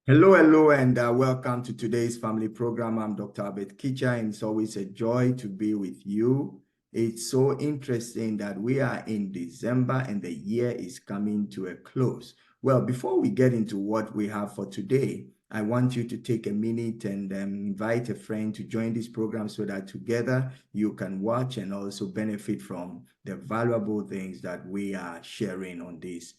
Hello, and welcome to today's family program. I'm Dr. Kitcher, and it's always a joy to be with you. It's so interesting that we are in December and the year is coming to a close. Well, before we get into what we have for today, I want you to take a minute and invite a friend to join this program so that together you can watch and also benefit from the valuable things that we are sharing on this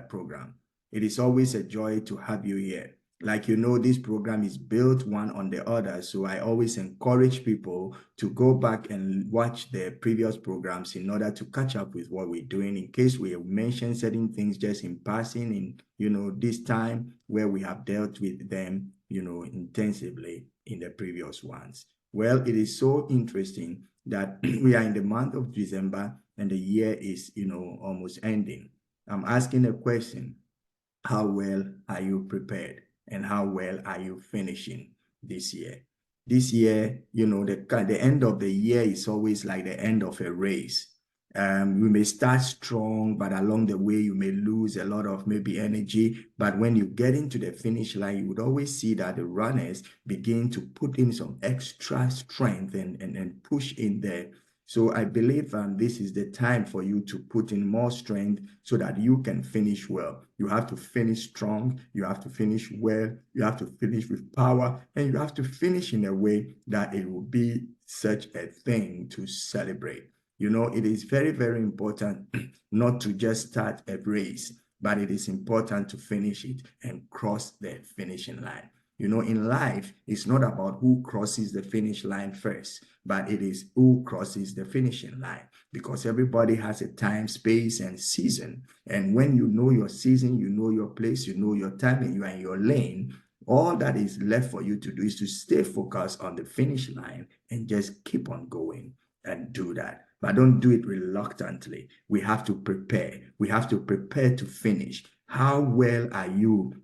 program. It is always a joy to have you here. Like you know, this program is built one on the other. So I always encourage people to go back and watch the previous programs in order to catch up with what we're doing in case we have mentioned certain things just in passing in, this time where we have dealt with them, intensively in the previous ones. Well, it is so interesting that we are in the month of December and the year is, almost ending. I'm asking a question. How well are you prepared? And how well are you finishing this year? This year, the end of the year is always like the end of a race. We may start strong, but along the way, you may lose a lot of maybe energy. But when you get into the finish line, you would always see that the runners begin to put in some extra strength and push in there. So I believe this is the time for you to put in more strength so that you can finish well. You have to finish strong. You have to finish well. You have to finish with power. And you have to finish in a way that it will be such a thing to celebrate. It is very, very important not to just start a race, but it is important to finish it and cross the finishing line. In life, it's not about who crosses the finish line first, but it is who crosses the finishing line because everybody has a time, space, and season. And when you know your season, you know your place, you know your time, and you are in your lane, all that is left for you to do is to stay focused on the finish line and just keep on going and do that. But don't do it reluctantly. We have to prepare. We have to prepare to finish. How well are you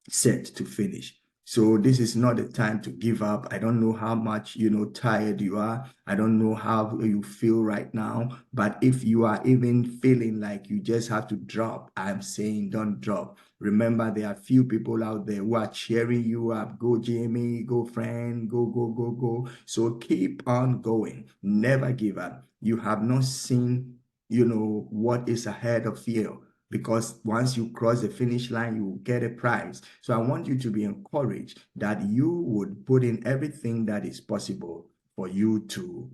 set to finish? So this is not the time to give up. I don't know how much, tired you are. I don't know how you feel right now. But if you are even feeling like you just have to drop, I'm saying don't drop. Remember, there are few people out there who are cheering you up. Go, Jamie, go, friend, go, go, go, go. So keep on going. Never give up. You have not seen, what is ahead of you because once you cross the finish line, you will get a prize. So I want you to be encouraged that you would put in everything that is possible for you to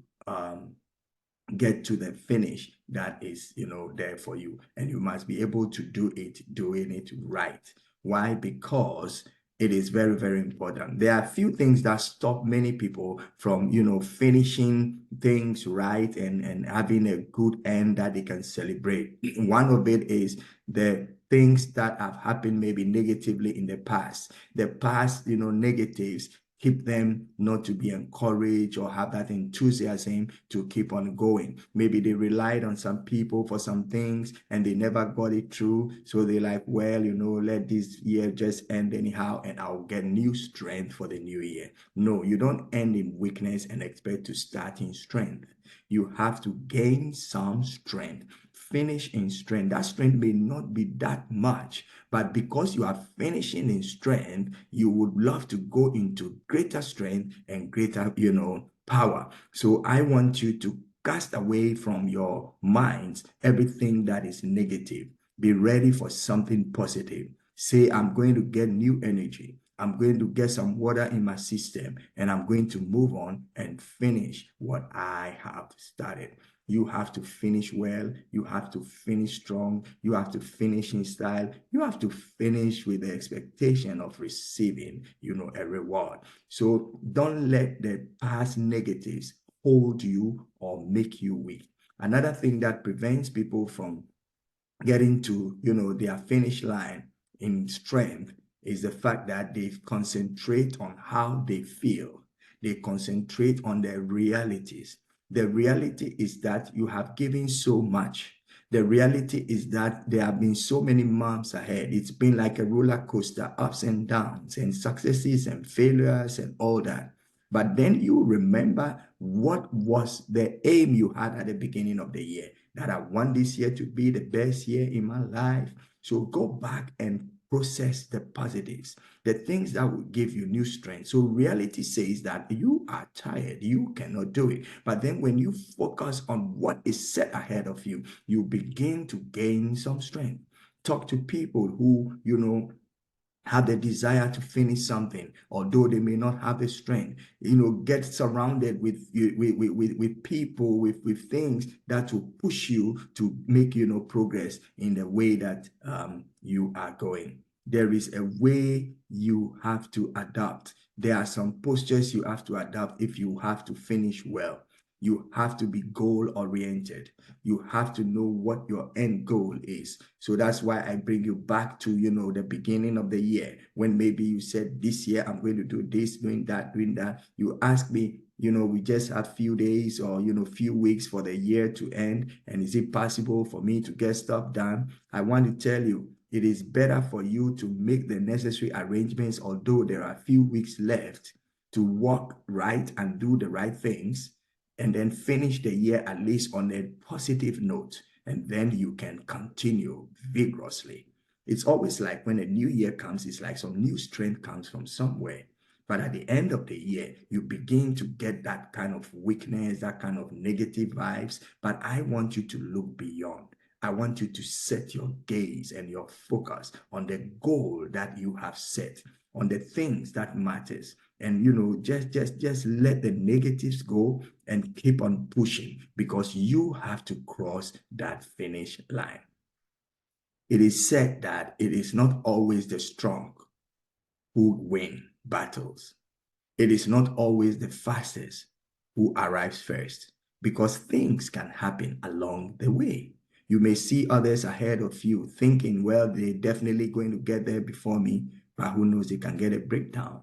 get to the finish that is, there for you. And you must be able to do it, doing it right. Why? Because it is very, very important. There are a few things that stop many people from, finishing things right and having a good end that they can celebrate. One of it is the things that have happened maybe negatively in the past. The past, negatives keep them not to be encouraged or have that enthusiasm to keep on going. Maybe they relied on some people for some things and they never got it through. So they're like, well, let this year just end anyhow and I'll get new strength for the new year. No, you don't end in weakness and expect to start in strength. You have to gain some strength, finish in strength. That strength may not be that much, but because you are finishing in strength, you would love to go into greater strength and greater, power. So I want you to cast away from your minds everything that is negative. Be ready for something positive. Say, I'm going to get new energy. I'm going to get some water in my system and I'm going to move on and finish what I have started. You have to finish well. You have to finish strong. You have to finish in style. You have to finish with the expectation of receiving, a reward. So don't let the past negatives hold you or make you weak. Another thing that prevents people from getting to, their finish line in strength is the fact that they concentrate on how they feel. They concentrate on their realities. The reality is that you have given so much. The reality is that there have been so many months ahead. It's been like a roller coaster, ups and downs, and successes and failures and all that. But then you remember what was the aim you had at the beginning of the year, that I want this year to be the best year in my life. So go back and process the positives, the things that will give you new strength. So reality says that you are tired, you cannot do it. But then when you focus on what is set ahead of you, you begin to gain some strength. Talk to people who, have the desire to finish something, although they may not have the strength. Get surrounded with people, with things that will push you to make progress in the way that you are going. There is a way you have to adapt. There are some postures you have to adapt if you have to finish well. You have to be goal-oriented. You have to know what your end goal is. So that's why I bring you back to, the beginning of the year, when maybe you said, this year I'm going to do this, doing that. You ask me, we just have few days or, few weeks for the year to end. And is it possible for me to get stuff done? I want to tell you, it is better for you to make the necessary arrangements, although there are a few weeks left, to walk right and do the right things, and then finish the year at least on a positive note, and then you can continue vigorously. It's always like when a new year comes, it's like some new strength comes from somewhere. But at the end of the year, you begin to get that kind of weakness, that kind of negative vibes. But I want you to look beyond. I want you to set your gaze and your focus on the goal that you have set, on the things that matters. And just let the negatives go and keep on pushing, because you have to cross that finish line. It is said that it is not always the strong who win battles. It is not always the fastest who arrives first, because things can happen along the way. You may see others ahead of you thinking, well, they're definitely going to get there before me, but who knows, they can get a breakdown.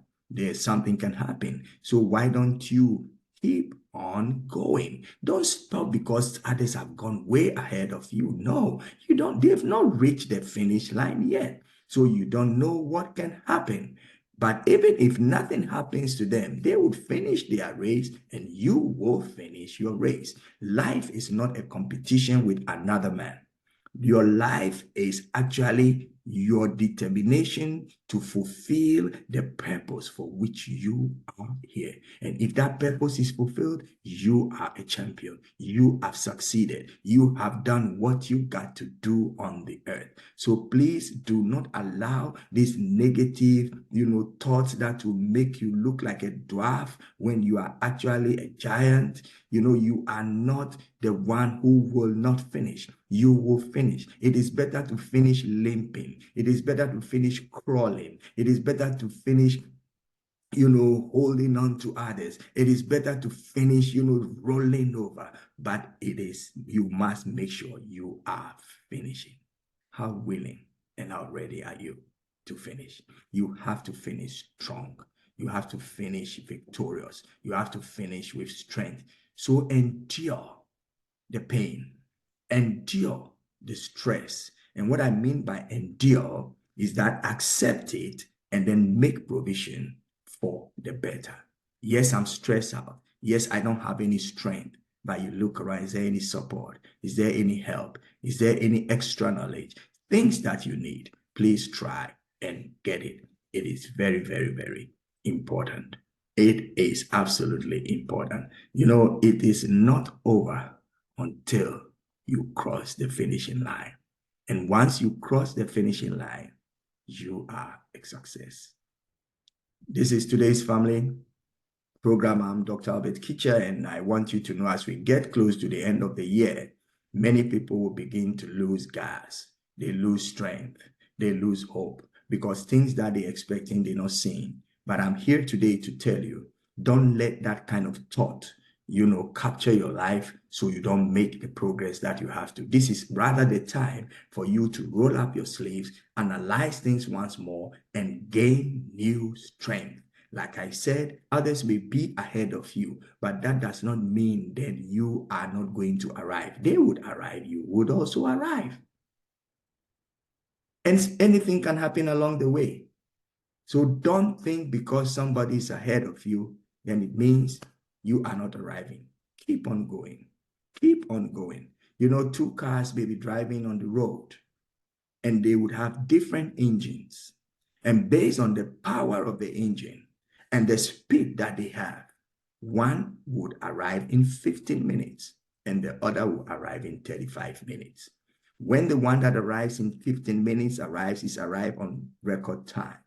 Something can happen. So why don't you keep on going? Don't stop because others have gone way ahead of you. No, they've not reached the finish line yet. So you don't know what can happen. But even if nothing happens to them, they would finish their race and you will finish your race. Life is not a competition with another man. Your life is actually your determination to fulfill the purpose for which you are here. And if that purpose is fulfilled, you are a champion. You have succeeded. You have done what you got to do on the earth. So please do not allow these negative, thoughts that will make you look like a dwarf when you are actually a giant. You are not the one who will not finish. You will finish. It is better to finish limping. It is better to finish crawling. It is better to finish holding on to others. It is better to finish, rolling over. But you must make sure you are finishing. How willing and how ready are you to finish? You have to finish strong. You have to finish victorious. You have to finish with strength. So endure the pain, endure the stress. And what I mean by endure is that accept it and then make provision for the better. Yes, I'm stressed out. Yes, I don't have any strength. But you look around, is there any support? Is there any help? Is there any extra knowledge? Things that you need, please try and get it. It is very, very, very important. It is absolutely important. It is not over until you cross the finishing line. And once you cross the finishing line, you are a success. This is today's family program. I'm Dr. Albert Kitcher, and I want you to know, as we get close to the end of the year, many people will begin to lose gas. They lose strength. They lose hope because things that they're expecting, they're not seeing. But I'm here today to tell you, don't let that kind of thought, capture your life so you don't make the progress that you have to. This is rather the time for you to roll up your sleeves, analyze things once more, and gain new strength. Like I said, others may be ahead of you, but that does not mean that you are not going to arrive. They would arrive. You would also arrive. And anything can happen along the way. So don't think because somebody is ahead of you, then it means you are not arriving. Keep on going. Keep on going. Two cars may be driving on the road. and they would have different engines. And based on the power of the engine and the speed that they have, one would arrive in 15 minutes and the other will arrive in 35 minutes. When the one that arrives in 15 minutes arrives, it's arrived on record time.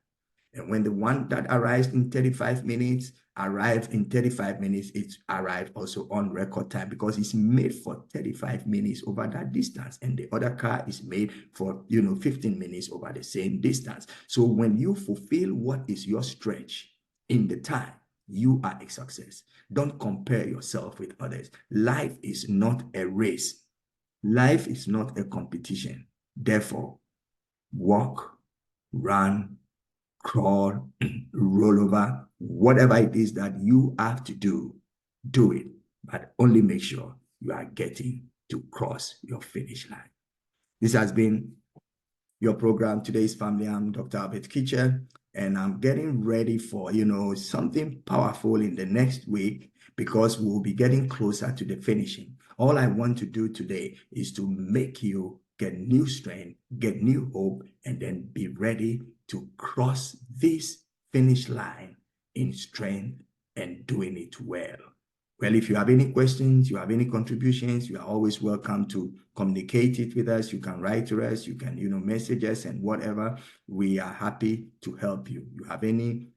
And when the one that arrives in 35 minutes arrives in 35 minutes, it's arrived also on record time because it's made for 35 minutes over that distance. And the other car is made for, 15 minutes over the same distance. So when you fulfill what is your stretch in the time, you are a success. Don't compare yourself with others. Life is not a race. Life is not a competition. Therefore, walk, run, crawl, roll over, whatever it is that you have to do, do it. But only make sure you are getting to cross your finish line. This has been your program, Today's Family. I'm Dr. Albert Kitcher, and I'm getting ready for, something powerful in the next week because we'll be getting closer to the finishing. All I want to do today is to make you get new strength, get new hope, and then be ready to cross this finish line in strength and doing it well. Well, if you have any questions, you have any contributions, you are always welcome to communicate it with us. You can write to us, you can, message us and whatever. We are happy to help you. You have any,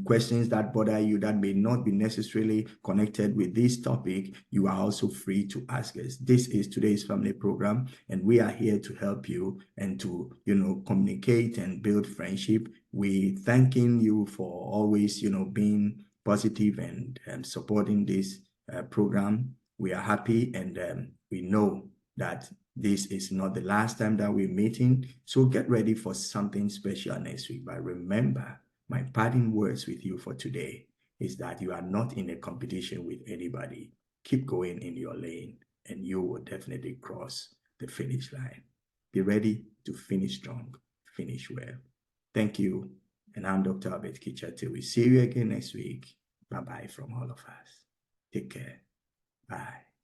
questions that bother you that may not be necessarily connected with this topic, you are also free to ask us. This is Today's Family Program, and we are here to help you and to, communicate and build friendship. We thanking you for always, being positive and supporting this program. We are happy, and we know that this is not the last time that we're meeting. So get ready for something special next week. But remember, my parting words with you for today is that you are not in a competition with anybody. Keep going in your lane and you will definitely cross the finish line. Be ready to finish strong, finish well. Thank you. And I'm Dr. Albert Kitcher. Till we see you again next week. Bye-bye from all of us. Take care. Bye.